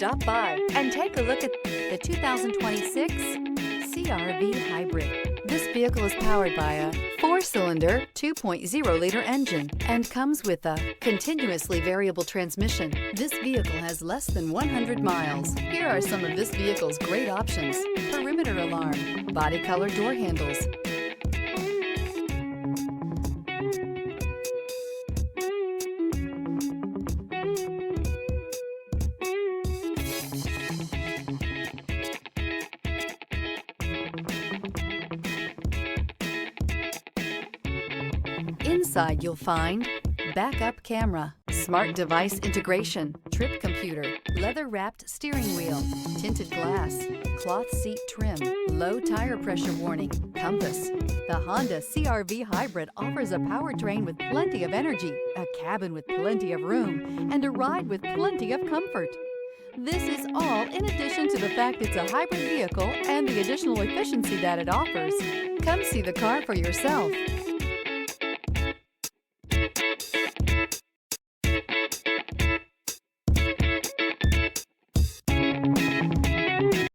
Stop by and take a look at the 2026 CR-V Hybrid. This vehicle is powered by a 4-cylinder, 2.0-liter engine and comes with a continuously variable transmission. This vehicle has less than 100 miles. Here are some of this vehicle's great options: perimeter alarm, body color door handles, Inside you'll find backup camera, smart device integration, trip computer, leather-wrapped steering wheel, tinted glass, cloth seat trim, low tire pressure warning, compass. The Honda CR-V Hybrid offers a powertrain with plenty of energy, a cabin with plenty of room, and a ride with plenty of comfort. This is all in addition to the fact it's a hybrid vehicle and the additional efficiency that it offers. Come see the car for yourself.